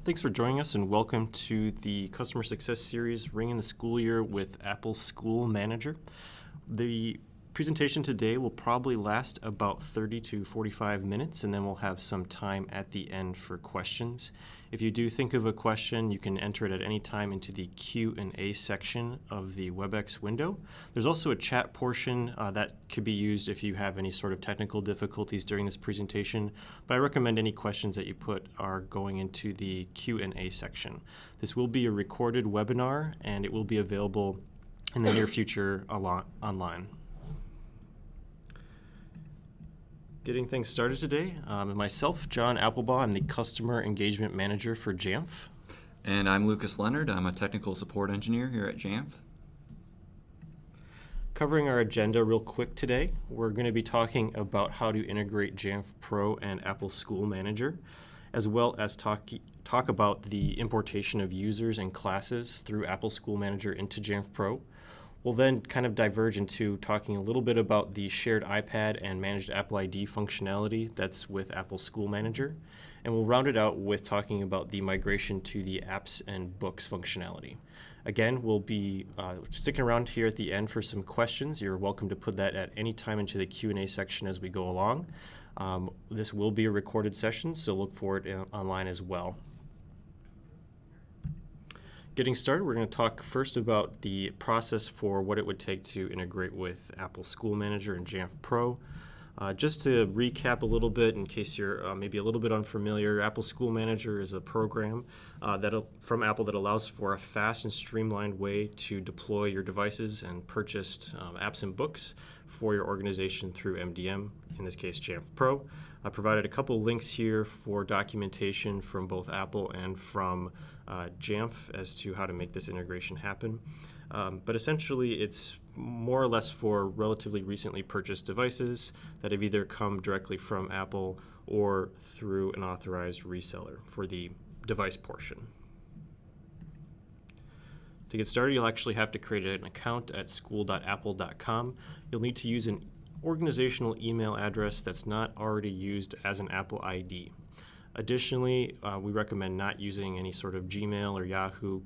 Thanks for joining us and welcome to the Customer Success Series Ringing the School Year with Apple School Manager. The presentation today will probably last about 30 to 45 minutes, and then we'll have some time at the end for questions. If you do think of a question, you can enter it at any time into the Q&A section of the WebEx window. There's also a chat portion that could be used if you have any sort of technical difficulties during this presentation, but I recommend any questions that you put are going into the Q&A section. This will be a recorded webinar, and it will be available in the near future online. Getting things started today, myself, John Applebaugh, I'm the Customer Engagement Manager for Jamf. And I'm Lucas Leonard. I'm a Technical Support Engineer here at Jamf. Covering our agenda real quick today, we're going to be talking about how to integrate Jamf Pro and Apple School Manager, as well as talk about the importation of users and classes through Apple School Manager into Jamf Pro. We'll then kind of diverge into talking a little bit about the shared iPad and managed Apple ID functionality that's with Apple School Manager. And we'll round it out with talking about the migration to the apps and books functionality. Again, we'll be sticking around here at the end for some questions. You're welcome to put that at any time into the Q&A section as we go along. This will be a recorded session, so look for it online as well. Getting started, we're going to talk first about the process for what it would take to integrate with Apple School Manager and Jamf Pro. Just to recap a little bit, in case you're maybe a little bit unfamiliar, Apple School Manager is a program from Apple that allows for a fast and streamlined way to deploy your devices and purchased apps and books for your organization through MDM, in this case Jamf Pro. I provided a couple links here for documentation from both Apple and from Jamf as to how to make this integration happen. But essentially, it's more or less for relatively recently purchased devices that have either come directly from Apple or through an authorized reseller for the device portion. To get started, you'll actually have to create an account at school.apple.com. You'll need to use an organizational email address that's not already used as an Apple ID. Additionally, we recommend not using any sort of Gmail or Yahoo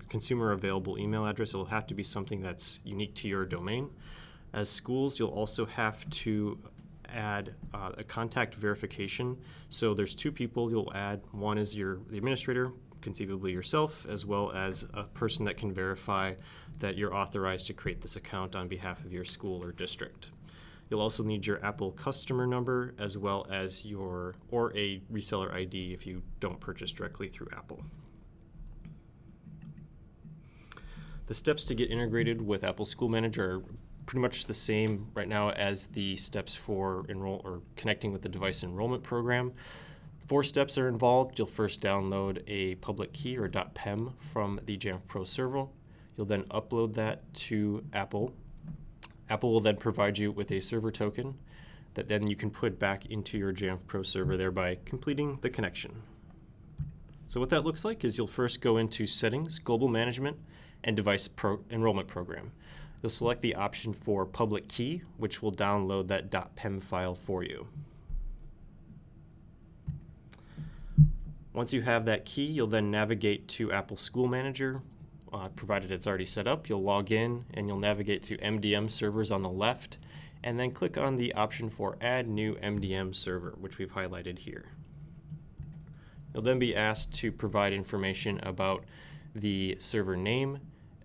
consumer available email address. It will have to be something that's unique to your domain. As schools, you'll also have to add a contact verification. So there's two people you'll add. One is the administrator, conceivably yourself, as well as a person that can verify that you're authorized to create this account on behalf of your school or district. You'll also need your Apple customer number as well as or a reseller ID if you don't purchase directly through Apple. The steps to get integrated with Apple School Manager are pretty much the same right now as the steps for connecting with the device enrollment program. 4 steps are involved. You'll first download a public key or .pem from the Jamf Pro server. You'll then upload that to Apple. Apple will then provide you with a server token that then you can put back into your Jamf Pro server, thereby completing the connection. So what that looks like is you'll first go into Settings, Global Management, and Device Enrollment Program. You'll select the option for Public Key, which will download that .pem file for you. Once you have that key, you'll then navigate to Apple School Manager. Provided it's already set up, you'll log in and you'll navigate to MDM servers on the left and then click on the option for Add New MDM Server, which we've highlighted here. You'll then be asked to provide information about the server name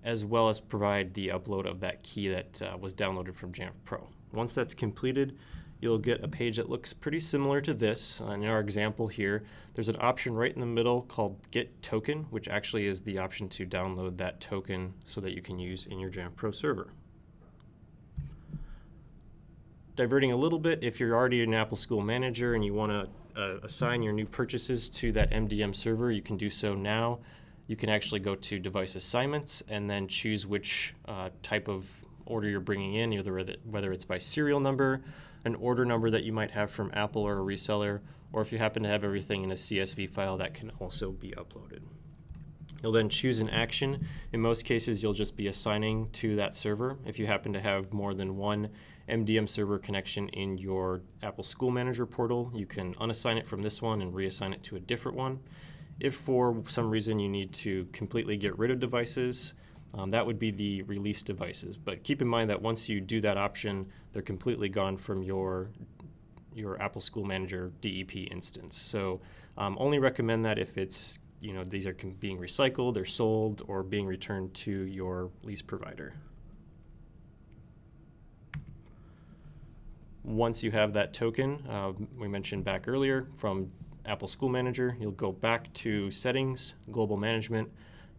as well as provide the upload of that key that was downloaded from Jamf Pro. Once that's completed, you'll get a page that looks pretty similar to this. In our example here, there's an option right in the middle called Get Token, which actually is the option to download that token so that you can use in your Jamf Pro server. Diverting a little bit, if you're already an Apple School Manager and you want to assign your new purchases to that MDM server, you can do so now. You can actually go to Device Assignments and then choose which type of order you're bringing in, whether it's by serial number, an order number that you might have from Apple or a reseller, or if you happen to have everything in a CSV file, that can also be uploaded. You'll then choose an action. In most cases, you'll just be assigning to that server. If you happen to have more than one MDM server connection in your Apple School Manager portal, you can unassign it from this one and reassign it to a different one. If for some reason you need to completely get rid of devices, that would be the release devices. But keep in mind that once you do that option, they're completely gone from your Apple School Manager DEP instance. So only recommend that if it's, these are being recycled or sold or being returned to your lease provider. Once you have that token, we mentioned back earlier, from Apple School Manager, you'll go back to Settings, Global Management,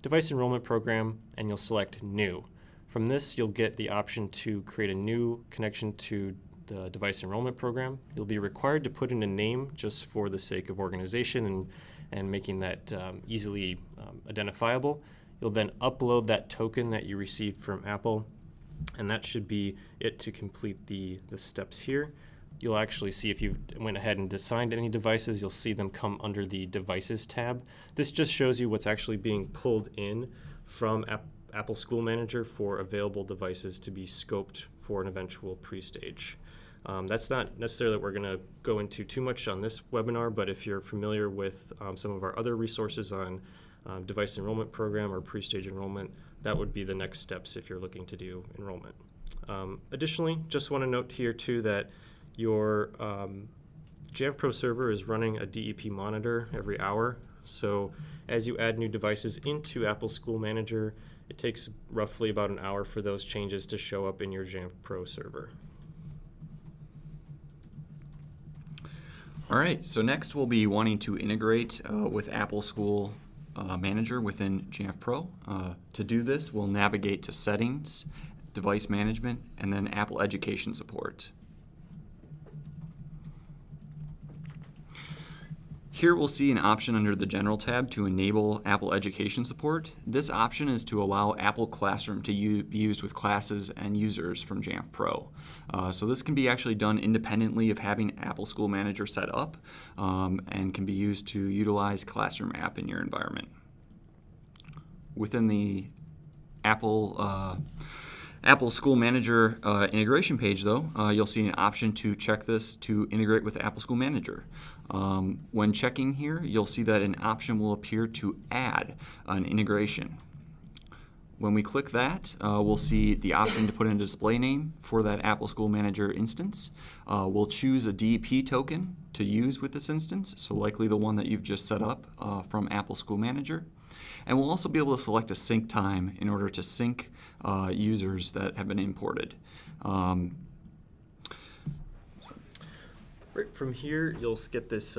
Device Enrollment Program, and you'll select New. From this, you'll get the option to create a new connection to the Device Enrollment Program. You'll be required to put in a name just for the sake of organization and making that easily identifiable. You'll then upload that token that you received from Apple, and that should be it to complete the steps here. You'll actually see if you went ahead and assigned any devices, you'll see them come under the Devices tab. This just shows you what's actually being pulled in from Apple School Manager for available devices to be scoped for an eventual pre-stage. That's not necessarily what we're going to go into too much on this webinar, but if you're familiar with some of our other resources on device enrollment program or pre-stage enrollment, that would be the next steps if you're looking to do enrollment. Additionally, just want to note here too that your Jamf Pro server is running a DEP monitor every hour. So as you add new devices into Apple School Manager, it takes roughly about an hour for those changes to show up in your Jamf Pro server. All right, so next we'll be wanting to integrate with Apple School Manager within Jamf Pro. To do this, we'll navigate to Settings, Device Management, and then Apple Education Support. Here we'll see an option under the General tab to enable Apple Education Support. This option is to allow Apple Classroom to be used with classes and users from Jamf Pro. So this can be actually done independently of having Apple School Manager set up and can be used to utilize Classroom app in your environment. Within the Apple School Manager integration page, though, you'll see an option to check this to integrate with Apple School Manager. When checking here, you'll see that an option will appear to add an integration. When we click that, we'll see the option to put in a display name for that Apple School Manager instance. We'll choose a DEP token to use with this instance, so likely the one that you've just set up from Apple School Manager. And we'll also be able to select a sync time in order to sync users that have been imported. Right from here, you'll get this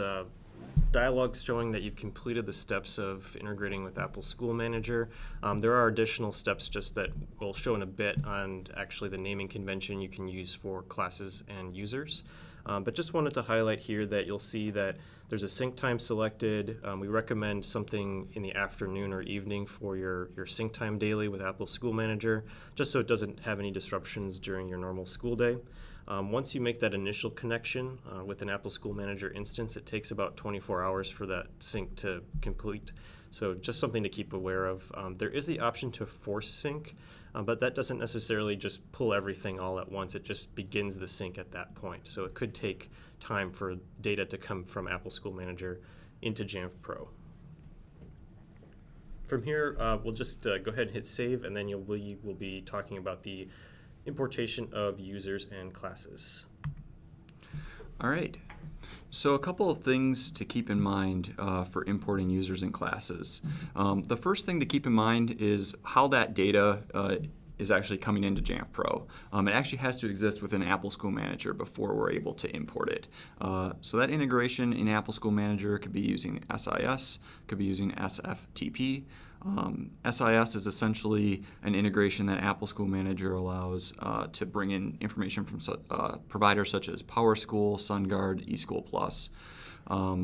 dialog showing that you've completed the steps of integrating with Apple School Manager. There are additional steps just that we'll show in a bit on actually the naming convention you can use for classes and users. But just wanted to highlight here that you'll see that there's a sync time selected. We recommend something in the afternoon or evening for your sync time daily with Apple School Manager, just so it doesn't have any disruptions during your normal school day. Once you make that initial connection with an Apple School Manager instance, it takes about 24 hours for that sync to complete. So just something to keep aware of. There is the option to force sync, but that doesn't necessarily just pull everything all at once. It just begins the sync at that point. So it could take time for data to come from Apple School Manager into Jamf Pro. From here, we'll just go ahead and hit save, and then we'll be talking about the importation of users and classes. All right. So a couple of things to keep in mind for importing users and classes. The first thing to keep in mind is how that data is actually coming into Jamf Pro. It actually has to exist within Apple School Manager before we're able to import it. So that integration in Apple School Manager could be using SIS, could be using SFTP. SIS is essentially an integration that Apple School Manager allows to bring in information from providers such as PowerSchool, SunGuard, eSchool Plus,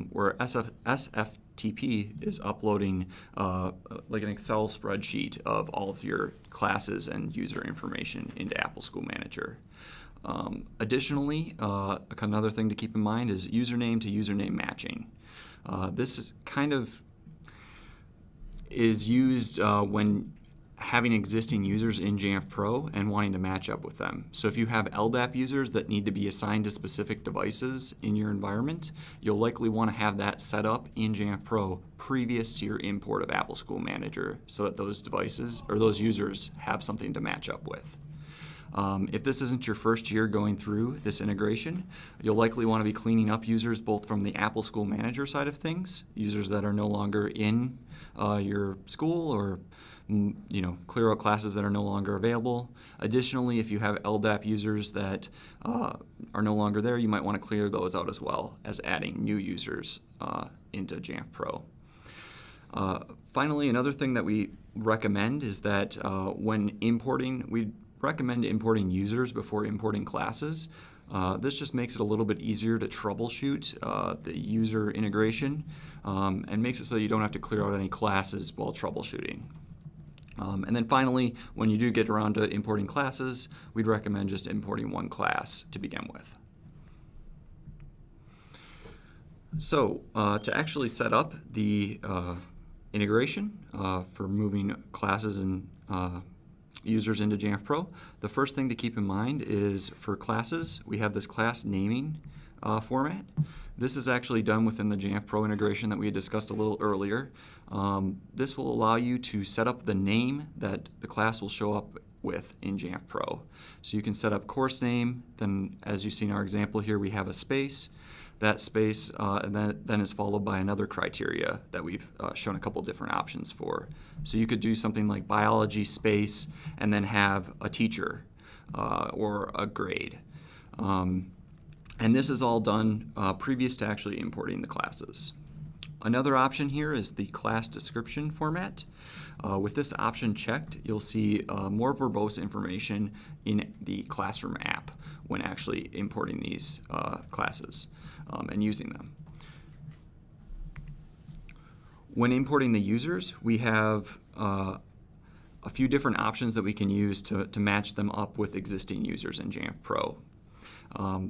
where SFTP is uploading like an Excel spreadsheet of all of your classes and user information into Apple School Manager. Additionally, another thing to keep in mind is username to username matching. This is used when having existing users in Jamf Pro and wanting to match up with them. So if you have LDAP users that need to be assigned to specific devices in your environment, you'll likely want to have that set up in Jamf Pro previous to your import of Apple School Manager so that those devices or those users have something to match up with. If this isn't your first year going through this integration, you'll likely want to be cleaning up users both from the Apple School Manager side of things, users that are no longer in your school, or clear out classes that are no longer available. Additionally, if you have LDAP users that are no longer there, you might want to clear those out as well as adding new users into Jamf Pro. Finally, another thing that we recommend is that when importing, we recommend importing users before importing classes. This just makes it a little bit easier to troubleshoot the user integration and makes it so you don't have to clear out any classes while troubleshooting. And then finally, when you do get around to importing classes, we'd recommend just importing one class to begin with. So to actually set up the integration for moving classes and users into Jamf Pro, the first thing to keep in mind is for classes, we have this class naming format. This is actually done within the Jamf Pro integration that we had discussed a little earlier. This will allow you to set up the name that the class will show up with in Jamf Pro. So you can set up course name, then as you see in our example here, we have a space. That space then is followed by another criteria that we've shown a couple different options for. So you could do something like biology space and then have a teacher or a grade. And this is all done previous to actually importing the classes. Another option here is the class description format. With this option checked, you'll see more verbose information in the Classroom app when actually importing these classes and using them. When importing the users, we have a few different options that we can use to match them up with existing users in Jamf Pro.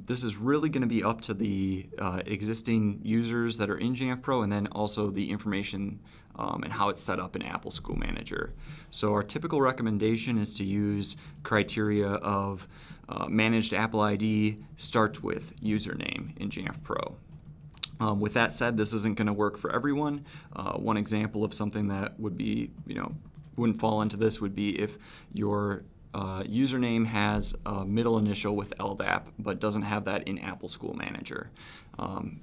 This is really going to be up to the existing users that are in Jamf Pro, and then also the information and how it's set up in Apple School Manager. So our typical recommendation is to use criteria of managed Apple ID starts with username in Jamf Pro. With that said, this isn't going to work for everyone. One example of something that would be, wouldn't fall into this would be if your username has a middle initial with LDAP but doesn't have that in Apple School Manager.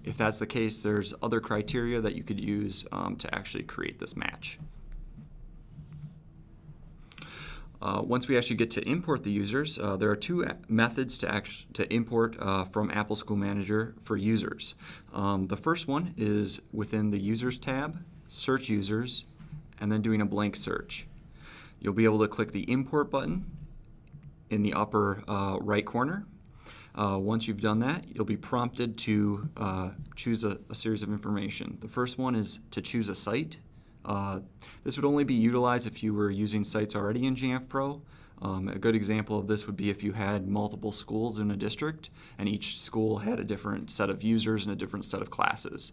If that's the case, there's other criteria that you could use to actually create this match. Once we actually get to import the users, there are two methods to import from Apple School Manager for users. The first one is within the Users tab, Search Users, and then doing a blank search. You'll be able to click the Import button in the upper right corner. Once you've done that, you'll be prompted to choose a series of information. The first one is to choose a site. This would only be utilized if you were using sites already in Jamf Pro. A good example of this would be if you had multiple schools in a district and each school had a different set of users and a different set of classes.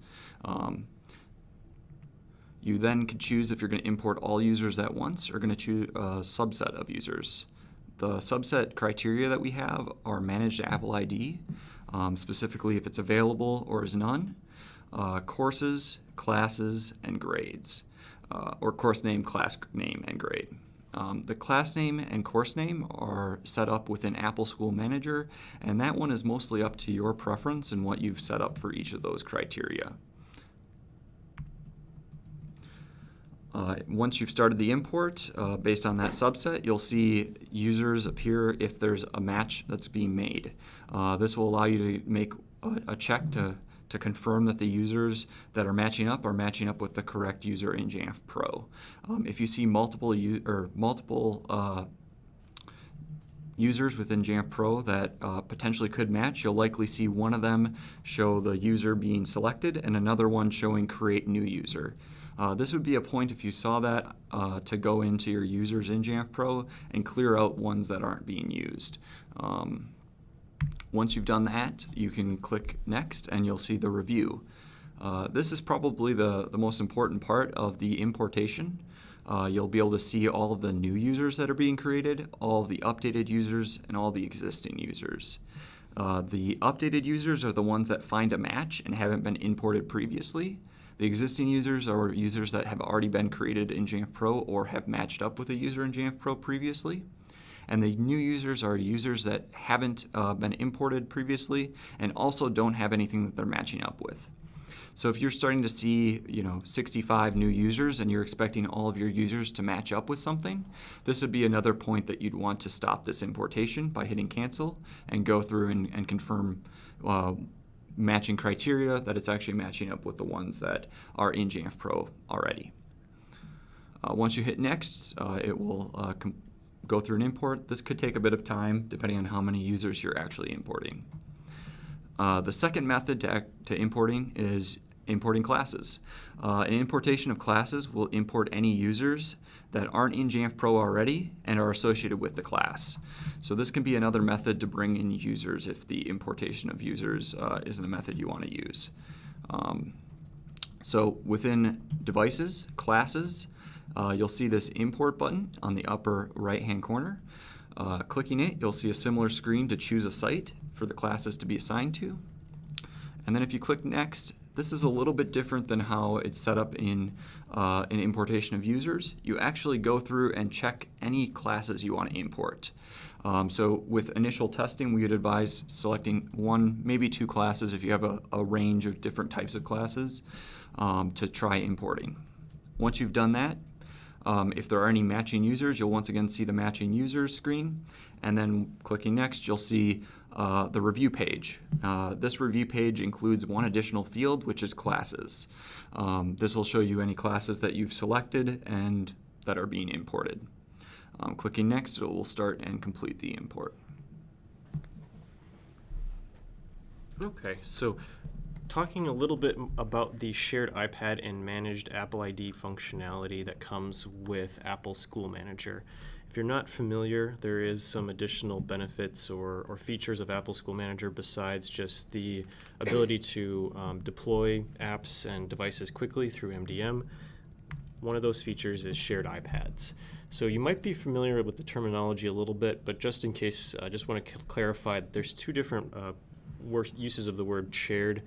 You then could choose if you're going to import all users at once or going to choose a subset of users. The subset criteria that we have are managed Apple ID, specifically if it's available or is none, courses, classes, and grades. Or course name, class name, and grade. The class name and course name are set up within Apple School Manager, and that one is mostly up to your preference and what you've set up for each of those criteria. Once you've started the import, based on that subset, you'll see users appear if there's a match that's being made. This will allow you to make a check to confirm that the users that are matching up with the correct user in Jamf Pro. If you see multiple users within Jamf Pro that potentially could match, you'll likely see one of them show the user being selected and another one showing create new user. This would be a point if you saw that to go into your users in Jamf Pro and clear out ones that aren't being used. Once you've done that, you can click Next and you'll see the review. This is probably the most important part of the importation. you'll be able to see all of the new users that are being created, all of the updated users, and all the existing users. The updated users are the ones that find a match and haven't been imported previously. The existing users are users that have already been created in Jamf Pro or have matched up with a user in Jamf Pro previously. And the new users are users that haven't been imported previously and also don't have anything that they're matching up with. So if you're starting to see, 65 new users and you're expecting all of your users to match up with something, this would be another point that you'd want to stop this importation by hitting cancel and go through and confirm matching criteria that it's actually matching up with the ones that are in Jamf Pro already. Once you hit next, it will go through an import. This could take a bit of time depending on how many users you're actually importing. The second method to importing is importing classes. An importation of classes will import any users that aren't in Jamf Pro already and are associated with the class. So this can be another method to bring in users if the importation of users isn't a method you want to use. So within devices, classes, you'll see this import button on the upper right-hand corner. Clicking it, you'll see a similar screen to choose a site for the classes to be assigned to. And then if you click next, this is a little bit different than how it's set up in an importation of users. You actually go through and check any classes you want to import. So with initial testing, we would advise selecting one, maybe two classes if you have a range of different types of classes to try importing. Once you've done that, if there are any matching users, you'll once again see the matching users screen, and then clicking next, you'll see the review page. This review page includes one additional field, which is classes. This will show you any classes that you've selected and that are being imported. Clicking next, it will start and complete the import. Okay, so talking a little bit about the shared iPad and managed Apple ID functionality that comes with Apple School Manager. If you're not familiar, there is some additional benefits or features of Apple School Manager besides just the ability to deploy apps and devices quickly through MDM. One of those features is shared iPads. So you might be familiar with the terminology a little bit, but just in case, I just want to clarify that there's two different uses of the word shared.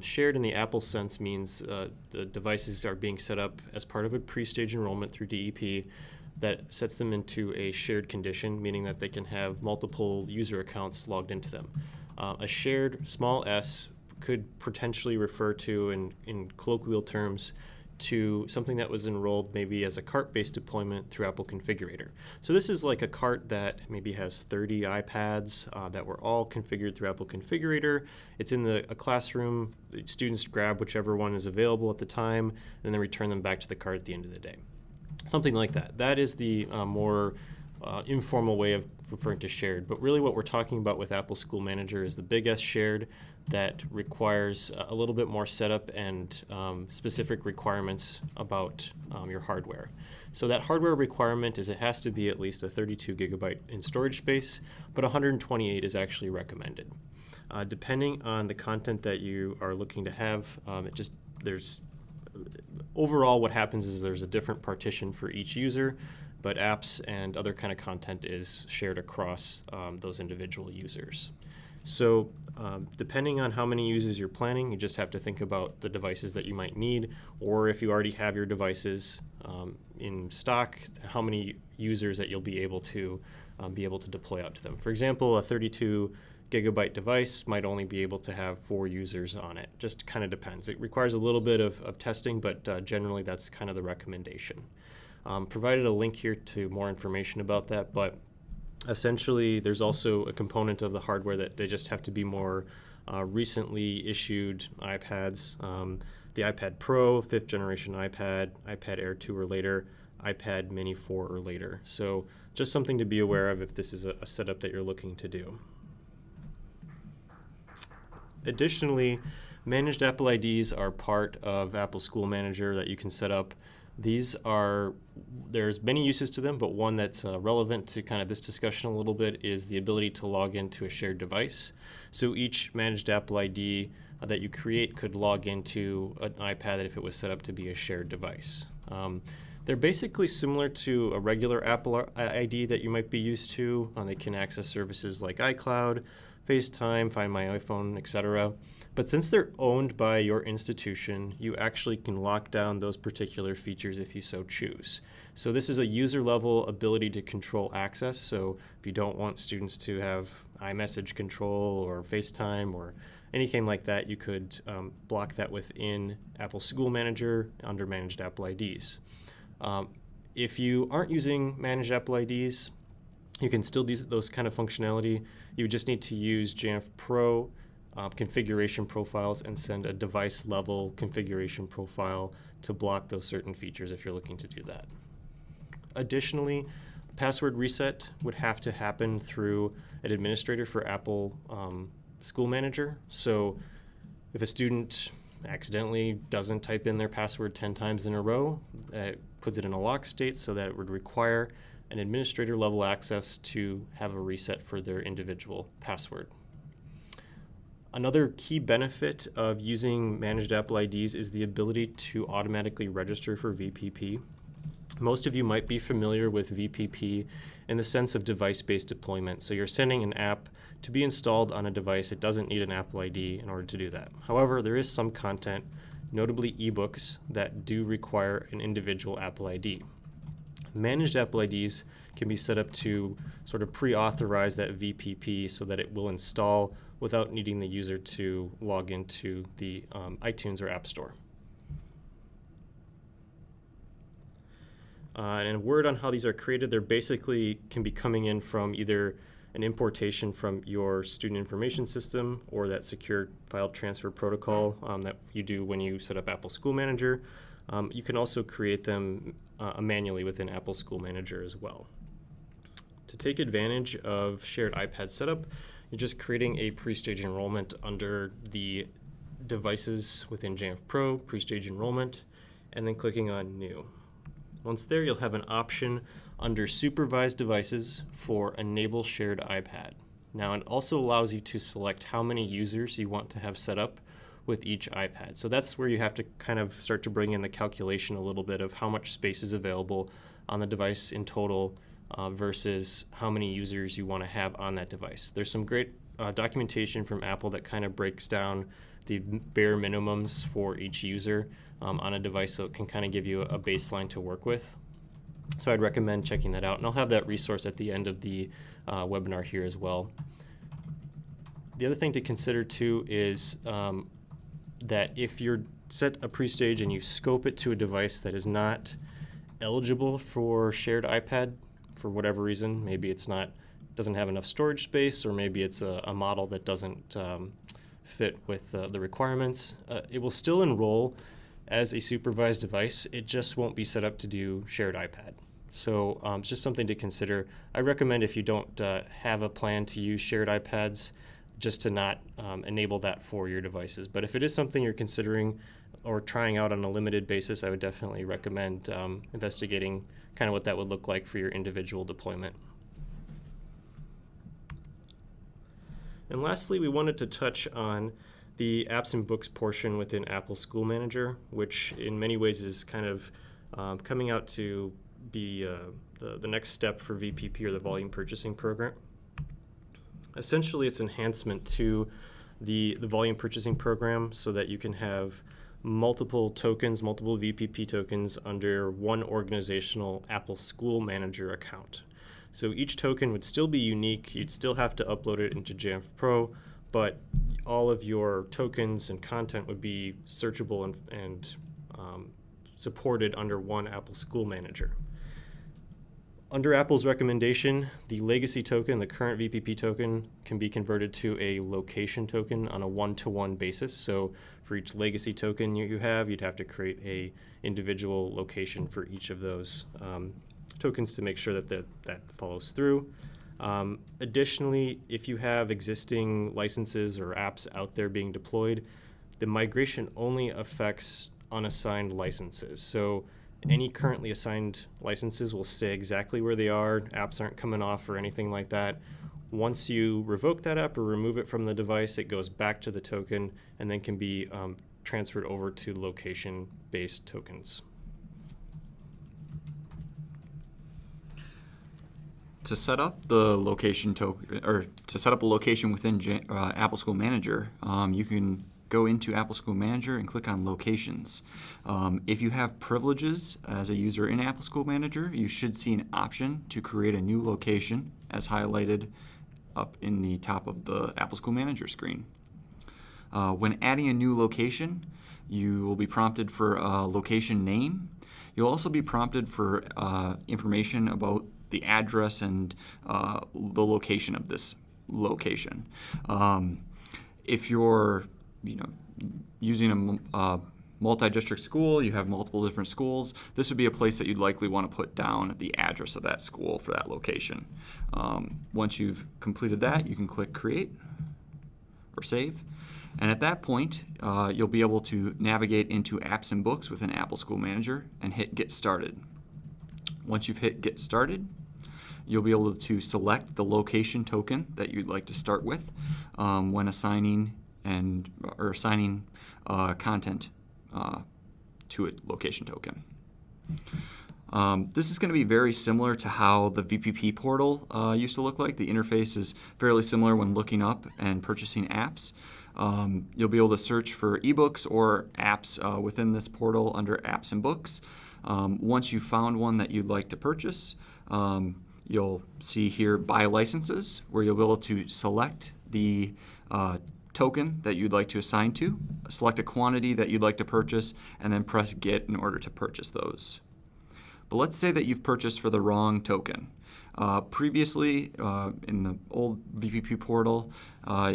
Shared in the Apple sense means the devices are being set up as part of a pre-stage enrollment through DEP that sets them into a shared condition, meaning that they can have multiple user accounts logged into them. A shared small s could potentially refer to, in colloquial terms, to something that was enrolled maybe as a cart-based deployment through Apple Configurator. So this is like a cart that maybe has 30 iPads that were all configured through Apple Configurator. It's in a classroom. The students grab whichever one is available at the time, and then return them back to the cart at the end of the day. Something like that. That is the more informal way of referring to shared. But really what we're talking about with Apple School Manager is the big S shared that requires a little bit more setup and specific requirements about your hardware. So that hardware requirement is it has to be at least a 32 gigabyte in storage space, but 128 is actually recommended. Depending on the content that you are looking to have, overall what happens is there's a different partition for each user, but apps and other kind of content is shared across those individual users. So depending on how many users you're planning, you just have to think about the devices that you might need, or if you already have your devices in stock, how many users that you'll be able to deploy out to them. For example, a 32 gigabyte device might only be able to have 4 users on it. Just kind of depends. It requires a little bit of testing, but generally that's kind of the recommendation. Provided a link here to more information about that, but essentially there's also a component of the hardware that they just have to be more recently issued iPads. The iPad Pro, 5th generation iPad, iPad Air 2 or later, iPad Mini 4 or later. So just something to be aware of if this is a setup that you're looking to do. Additionally, managed Apple IDs are part of Apple School Manager that you can set up. There's many uses to them, but one that's relevant to kind of this discussion a little bit is the ability to log into a shared device. So each managed Apple ID that you create could log into an iPad if it was set up to be a shared device. They're basically similar to a regular Apple ID that you might be used to. They can access services like iCloud, FaceTime, Find My iPhone, etc. But since they're owned by your institution, you actually can lock down those particular features if you so choose. So this is a user-level ability to control access. So if you don't want students to have iMessage control or FaceTime or anything like that, you could block that within Apple School Manager under Managed Apple IDs. If you aren't using Managed Apple IDs, you can still do those kind of functionality. You would just need to use Jamf Pro configuration profiles and send a device level configuration profile to block those certain features if you're looking to do that. Additionally, password reset would have to happen through an administrator for Apple School Manager. So if a student accidentally doesn't type in their password 10 times in a row, it puts it in a lock state, so that it would require an administrator level access to have a reset for their individual password. Another key benefit of using Managed Apple IDs is the ability to automatically register for VPP. Most of you might be familiar with VPP in the sense of device-based deployment. So you're sending an app to be installed on a device. It doesn't need an Apple ID in order to do that. However, there is some content, notably ebooks, that do require an individual Apple ID. Managed Apple IDs can be set up to sort of pre-authorize that VPP so that it will install without needing the user to log into the iTunes or App Store. And a word on how these are created, they're basically can be coming in from either an importation from your student information system or that secure file transfer protocol that you do when you set up Apple School Manager. You can also create them manually within Apple School Manager as well. To take advantage of shared iPad setup, you're just creating a pre-stage enrollment under the devices within Jamf Pro, pre-stage enrollment, and then clicking on New. Once there, you'll have an option under Supervised Devices for Enable Shared iPad. Now, it also allows you to select how many users you want to have set up with each iPad. So that's where you have to kind of start to bring in the calculation a little bit of how much space is available on the device in total versus how many users you want to have on that device. There's some great documentation from Apple that kind of breaks down the bare minimums for each user on a device, so it can kind of give you a baseline to work with. So I'd recommend checking that out, and I'll have that resource at the end of the webinar here as well. The other thing to consider too is that if you're set a pre-stage and you scope it to a device that is not eligible for shared iPad for whatever reason, maybe it's doesn't have enough storage space, or maybe it's a model that doesn't fit with the requirements, it will still enroll as a supervised device. It just won't be set up to do shared iPad. So it's just something to consider. I recommend, if you don't have a plan to use shared iPads, just to not enable that for your devices. But if it is something you're considering or trying out on a limited basis, I would definitely recommend investigating kind of what that would look like for your individual deployment. And lastly, we wanted to touch on the apps and books portion within Apple School Manager, which in many ways is kind of coming out to be the next step for VPP, or the volume purchasing program. Essentially, it's enhancement to the volume purchasing program so that you can have multiple tokens, multiple VPP tokens under one organizational Apple School Manager account. So each token would still be unique. You'd still have to upload it into Jamf Pro, but all of your tokens and content would be searchable and supported under one Apple School Manager. Under Apple's recommendation, the legacy token, the current VPP token, can be converted to a location token on a one-to-one basis. So for each legacy token you have, you'd have to create a individual location for each of those tokens to make sure that that follows through. Additionally, if you have existing licenses or apps out there being deployed, the migration only affects unassigned licenses. So any currently assigned licenses will stay exactly where they are. Apps aren't coming off or anything like that. Once you revoke that app or remove it from the device, it goes back to the token and then can be transferred over to location-based tokens. To set up the location token, or to set up a location within Apple School Manager, you can go into Apple School Manager and click on Locations. If you have privileges as a user in Apple School Manager, you should see an option to create a new location as highlighted up in the top of the Apple School Manager screen. When adding a new location, you will be prompted for a location name. You'll also be prompted for information about the address and the location of this location. If you're using a multi-district school, you have multiple different schools, this would be a place that you'd likely want to put down the address of that school for that location. Once you've completed that, you can click Create or Save. And at that point, you'll be able to navigate into Apps and Books within Apple School Manager and hit Get Started. Once you've hit Get Started, you'll be able to select the location token that you'd like to start with when assigning content to a location token. This is going to be very similar to how the VPP portal used to look like. The interface is fairly similar when looking up and purchasing apps. You'll be able to search for ebooks or apps within this portal under Apps and Books. Once you've found one that you'd like to purchase, you'll see here Buy Licenses, where you'll be able to select the token that you'd like to assign to, select a quantity that you'd like to purchase, and then press Get in order to purchase those. But let's say that you've purchased for the wrong token. Previously, in the old VPP portal,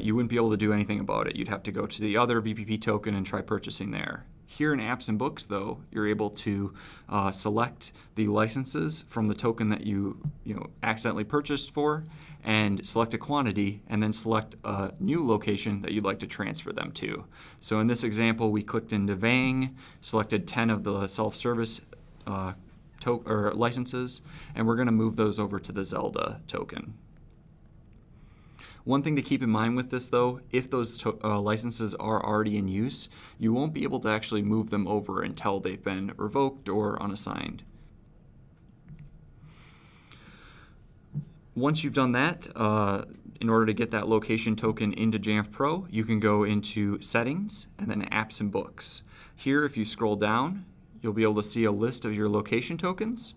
you wouldn't be able to do anything about it. You'd have to go to the other VPP token and try purchasing there. Here in Apps and Books, though, you're able to select the licenses from the token that you accidentally purchased for, and select a quantity, and then select a new location that you'd like to transfer them to. So in this example, we clicked into Vang, selected 10 of the self-service licenses, and we're going to move those over to the Zelda token. One thing to keep in mind with this, though, if those licenses are already in use, you won't be able to actually move them over until they've been revoked or unassigned. Once you've done that, in order to get that location token into Jamf Pro, you can go into Settings and then Apps and Books. Here, if you scroll down, you'll be able to see a list of your location tokens,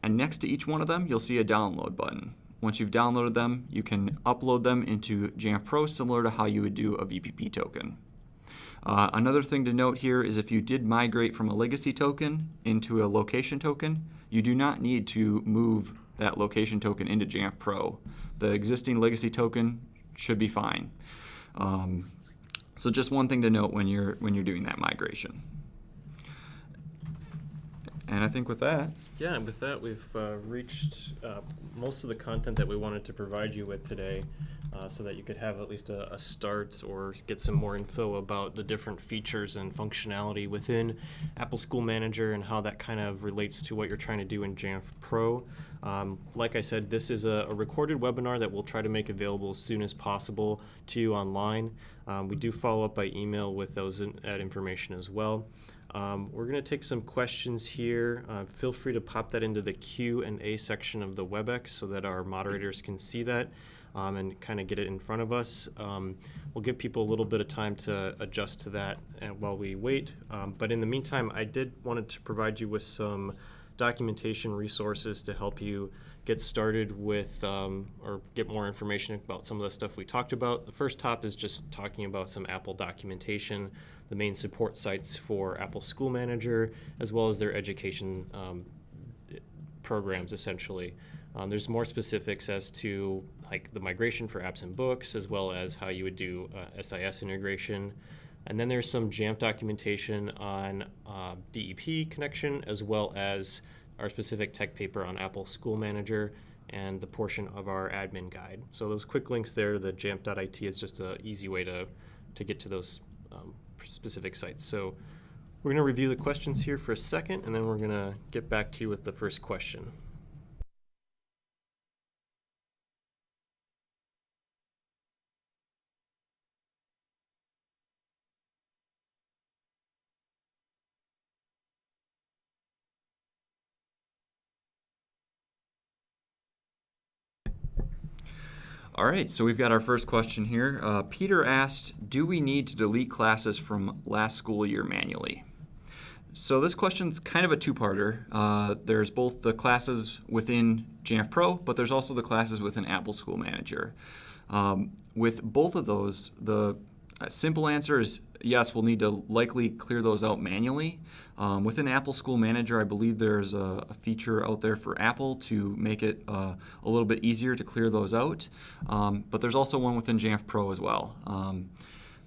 and next to each one of them, you'll see a download button. Once you've downloaded them, you can upload them into Jamf Pro, similar to how you would do a VPP token. Another thing to note here is if you did migrate from a legacy token into a location token, you do not need to move that location token into Jamf Pro. The existing legacy token should be fine. So just one thing to note when you're doing that migration. And I think with that, we've reached most of the content that we wanted to provide you with today, so that you could have at least a start or get some more info about the different features and functionality within Apple School Manager and how that kind of relates to what you're trying to do in Jamf Pro. Like I said, this is a recorded webinar that we'll try to make available as soon as possible to you online. We do follow up by email with that information as well. We're going to take some questions here. Feel free to pop that into the Q&A section of the WebEx so that our moderators can see that and kind of get it in front of us. We'll give people a little bit of time to adjust to that while we wait. But in the meantime, I wanted to provide you with some documentation resources to help you get started with or get more information about some of the stuff we talked about. The first top is just talking about some Apple documentation, the main support sites for Apple School Manager, as well as their education programs, essentially. There's more specifics as to like the migration for apps and books, as well as how you would do SIS integration. And then there's some Jamf documentation on DEP connection, as well as our specific tech paper on Apple School Manager and the portion of our admin guide. So those quick links there, the jamf.it is just an easy way to get to those specific sites. So we're going to review the questions here for a second, and then we're going to get back to you with the first question. All right, so we've got our first question here. Peter asked, do we need to delete classes from last school year manually? So this question's kind of a two-parter. There's both the classes within Jamf Pro, but there's also the classes within Apple School Manager. With both of those, the simple answer is yes, we'll need to likely clear those out manually. Within Apple School Manager, I believe there's a feature out there for Apple to make it a little bit easier to clear those out. But there's also one within Jamf Pro as well.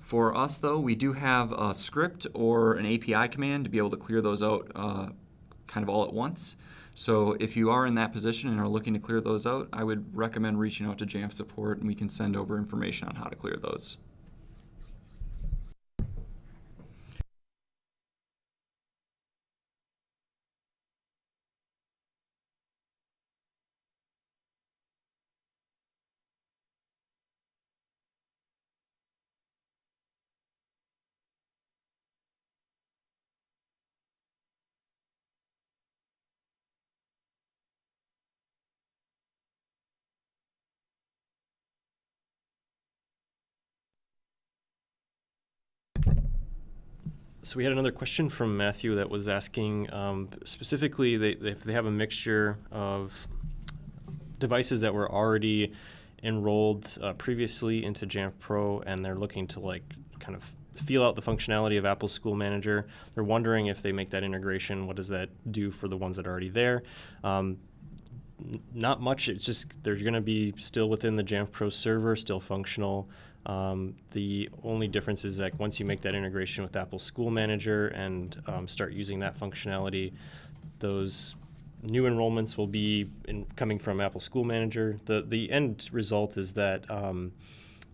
For us, though, we do have a script or an API command to be able to clear those out kind of all at once. So if you are in that position and are looking to clear those out, I would recommend reaching out to Jamf support, and we can send over information on how to clear those. So we had another question from Matthew that was asking, specifically, if they have a mixture of devices that were already enrolled previously into Jamf Pro, and they're looking to kind of feel out the functionality of Apple School Manager. They're wondering if they make that integration, what does that do for the ones that are already there? Not much. It's just they're going to be still within the Jamf Pro server, still functional. The only difference is that once you make that integration with Apple School Manager and start using that functionality, those new enrollments will be coming from Apple School Manager. The end result is that I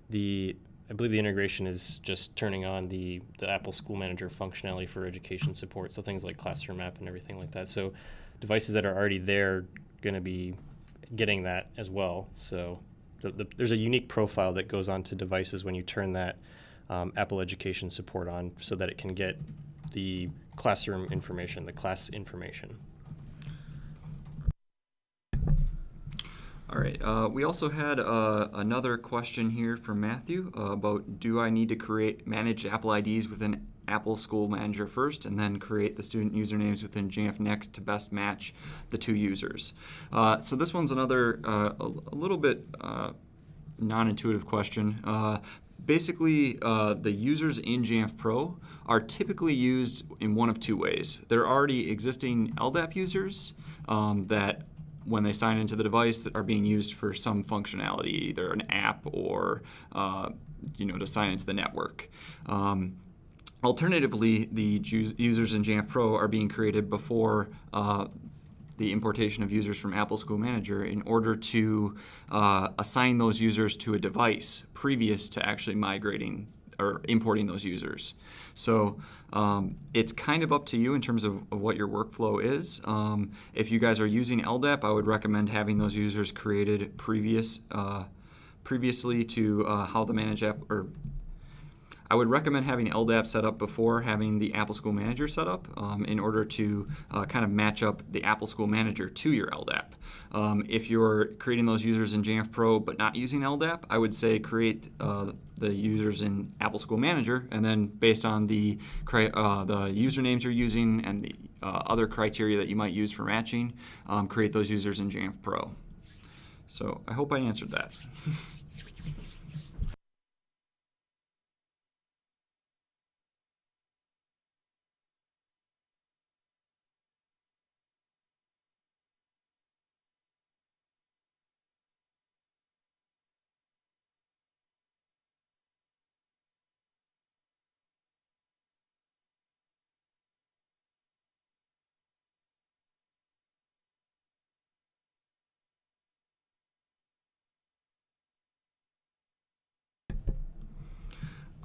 believe the integration is just turning on the Apple School Manager functionality for education support, so things like Classroom app and everything like that. So devices that are already there going to be getting that as well. So there's a unique profile that goes onto devices when you turn that Apple Education support on, so that it can get the classroom information, the class information. All right, we also had another question here from Matthew about, do I need to manage Apple IDs within Apple School Manager first and then create the student usernames within Jamf next to best match the two users? So this one's another a little bit non-intuitive question. Basically, the users in Jamf Pro are typically used in one of two ways. They're already existing LDAP users that when they sign into the device that are being used for some functionality, either an app or to sign into the network. Alternatively, the users in Jamf Pro are being created before the importation of users from Apple School Manager in order to assign those users to a device previous to actually migrating or importing those users. So it's kind of up to you in terms of what your workflow is. If you guys are using LDAP, I would recommend having those users created previously to how the Manage app, or I would recommend having LDAP set up before having the Apple School Manager set up in order to kind of match up the Apple School Manager to your LDAP. If you're creating those users in Jamf Pro but not using LDAP, I would say create the users in Apple School Manager, and then based on the usernames you're using and the other criteria that you might use for matching, create those users in Jamf Pro. So I hope I answered that.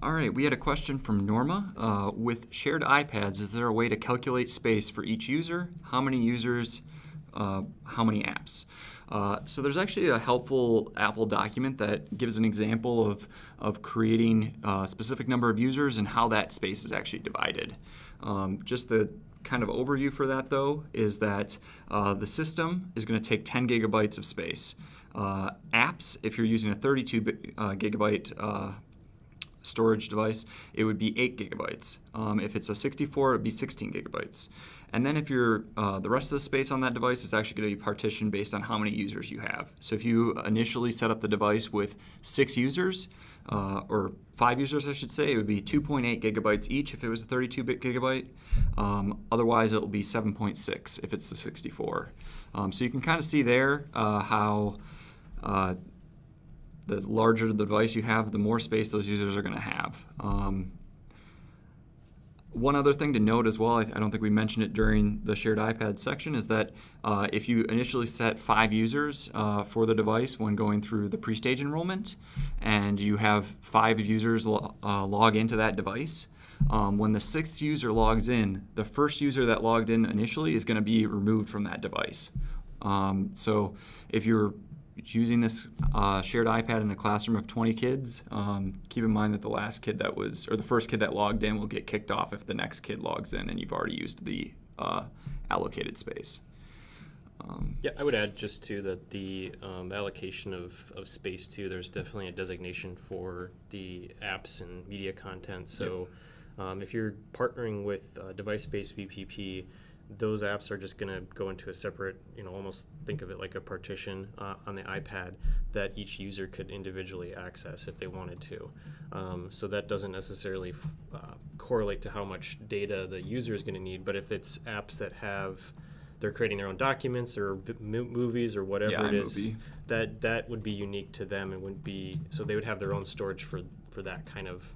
All right, we had a question from Norma. With shared iPads, is there a way to calculate space for each user? How many users, how many apps? So there's actually a helpful Apple document that gives an example of creating a specific number of users and how that space is actually divided. Just the kind of overview for that, though, is that the system is going to take 10 gigabytes of space. Apps, if you're using a 32 gigabyte storage device, it would be 8 gigabytes. If it's a 64, it would be 16 gigabytes. And then if you're the rest of the space on that device is actually going to be partitioned based on how many users you have. So if you initially set up the device with 6 users, or 5 users I should say, it would be 2.8 gigabytes each if it was a 32-bit gigabyte. Otherwise it will be 7.6 if it's the 64. So you can kind of see there how the larger the device you have, the more space those users are going to have. One other thing to note as well, I don't think we mentioned it during the shared iPad section, is that if you initially set 5 users for the device when going through the pre-stage enrollment, and you have 5 users log into that device, when the 6th user logs in, the first user that logged in initially is going to be removed from that device. So if you're using this shared iPad in a classroom of 20 kids, keep in mind that the first kid that logged in will get kicked off if the next kid logs in and you've already used the allocated space. Yeah, I would add just to that the allocation of space too, there's definitely a designation for the apps and media content. So if you're partnering with device-based VPP, those apps are just going to go into a separate, almost think of it like a partition on the iPad that each user could individually access if they wanted to. So that doesn't necessarily correlate to how much data the user is going to need, but if it's apps that they're creating their own documents or movies or whatever it is, that would be unique to them and wouldn't be, so they would have their own storage for that kind of,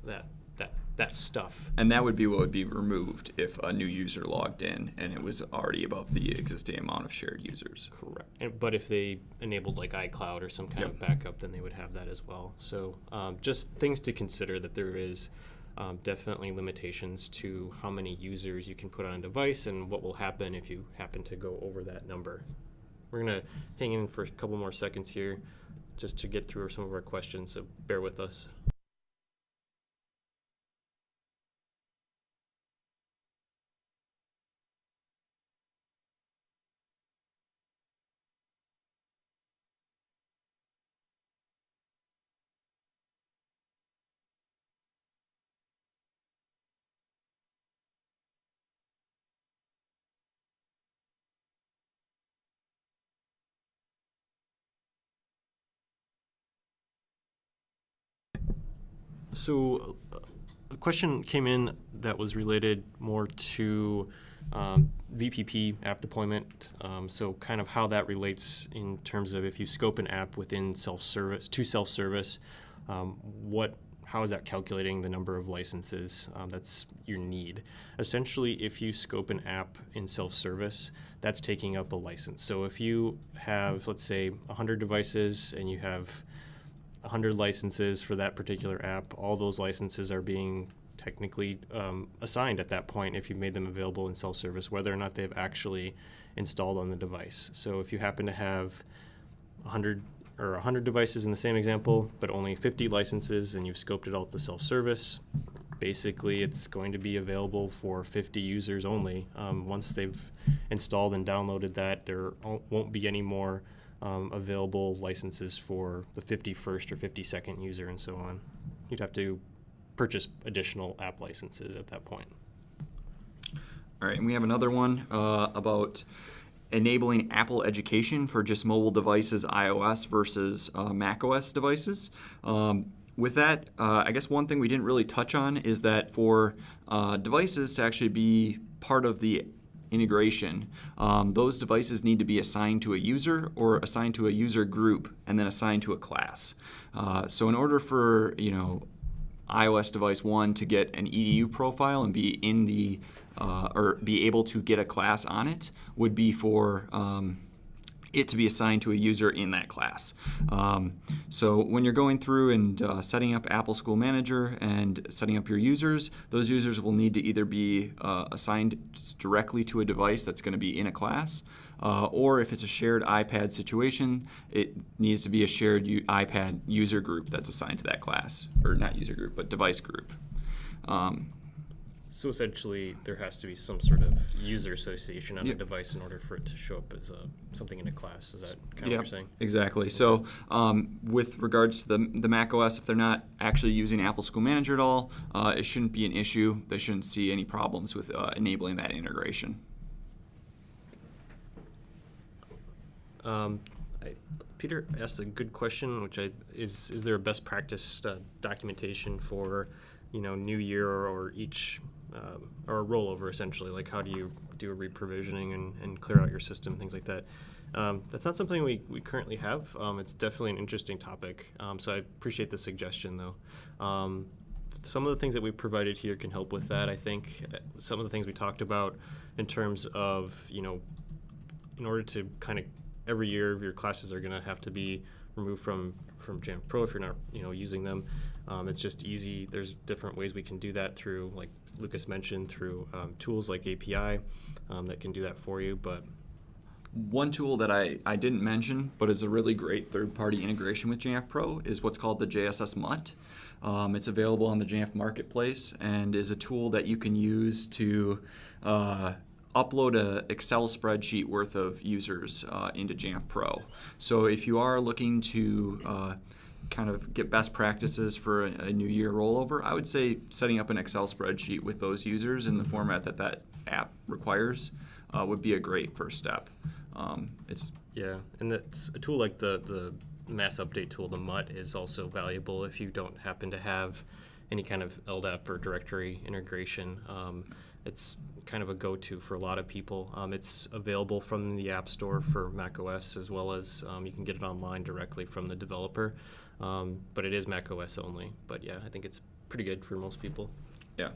that stuff. And that would be what would be removed if a new user logged in and it was already above the existing amount of shared users. Correct. But if they enabled like iCloud or some kind of backup, then they would have that as well. So just things to consider, that there is definitely limitations to how many users you can put on a device and what will happen if you happen to go over that number. We're going to hang in for a couple more seconds here just to get through some of our questions, so bear with us. So a question came in that was related more to VPP app deployment. So kind of how that relates in terms of if you scope an app within self-service, how is that calculating the number of licenses that's your need? Essentially, if you scope an app in self-service, that's taking up a license. So if you have, let's say, 100 devices and you have 100 licenses for that particular app, all those licenses are being technically assigned at that point if you've made them available in self-service, whether or not they've actually installed on the device. So if you happen to have 100 devices in the same example, but only 50 licenses, and you've scoped it all to self-service, basically it's going to be available for 50 users only. Once they've installed and downloaded that, there won't be any more available licenses for the 51st or 52nd user and so on. You'd have to purchase additional app licenses at that point. All right, and we have another one about enabling Apple Education for just mobile devices, iOS versus macOS devices. With that, I guess one thing we didn't really touch on is that for devices to actually be part of the integration, those devices need to be assigned to a user or assigned to a user group and then assigned to a class. So in order for iOS device 1 to get an EDU profile and be in the or be able to get a class on it would be for it to be assigned to a user in that class. So when you're going through and setting up Apple School Manager and setting up your users, those users will need to either be assigned directly to a device that's going to be in a class, or if it's a shared iPad situation, it needs to be a shared iPad user group that's assigned to that class, or not user group, but device group. So essentially, there has to be some sort of user association on a Yep. device in order for it to show up as something in a class. Is that kind of what Yep, you're saying? exactly. So with regards to the Mac OS, if they're not actually using Apple School Manager at all, it shouldn't be an issue. They shouldn't see any problems with enabling that integration. Peter asked a good question, which is there a best practice documentation for, new year or each or a rollover essentially? Like how do you do a reprovisioning and clear out your system, things like that? That's not something we currently have. It's definitely an interesting topic. So I appreciate the suggestion though. Some of the things that we provided here can help with that. I think some of the things we talked about in terms of, in order to kind of every year your classes are going to have to be removed from Jamf Pro if you're not using them. It's just easy. There's different ways we can do that through, like Lucas mentioned, through tools like API that can do that for you. But one tool that I didn't mention, but is a really great third-party integration with Jamf Pro, is what's called the JSS Mutt. It's available on the Jamf Marketplace and is a tool that you can use to upload an Excel spreadsheet worth of users into Jamf Pro. So if you are looking to kind of get best practices for a new year rollover, I would say setting up an Excel spreadsheet with those users in the format that app requires would be a great first step. Yeah, and that's a tool like the mass update tool, the Mutt, is also valuable if you don't happen to have any kind of LDAP or directory integration. It's kind of a go-to for a lot of people. It's available from the App Store for macOS, as well as you can get it online directly from the developer. But it is macOS only. But yeah, I think it's pretty good for most people. Yeah,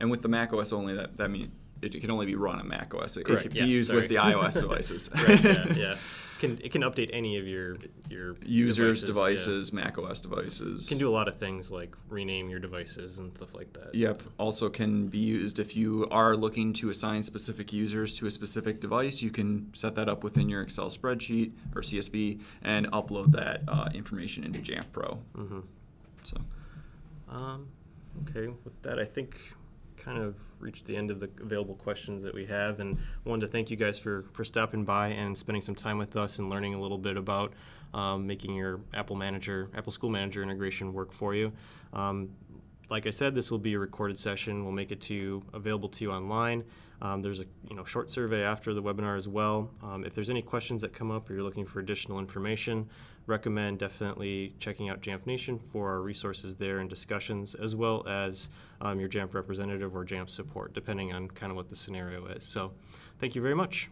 and with the macOS only, that means it can only be run on macOS. It Correct, can yeah, be used sorry. with the iOS devices. Right, yeah. It can update any of your Users, devices, devices, macOS devices. Can do a lot of things like rename your devices and stuff like that. Yep. So. Also can be used if you are looking to assign specific users to a specific device. You can set that up within your Excel spreadsheet or CSV and upload that information into Jamf Pro. Mm-hmm. So. Okay, with that, I think kind of reached the end of the available questions that we have, and wanted to thank you guys for stopping by and spending some time with us and learning a little bit about making your Apple School Manager integration work for you. Like I said, this will be a recorded session. We'll make it available to you online. There's a short survey after the webinar as well. If there's any questions that come up or you're looking for additional information, recommend definitely checking out Jamf Nation for our resources there and discussions, as well as your Jamf representative or Jamf support, depending on kind of what the scenario is. So thank you very much.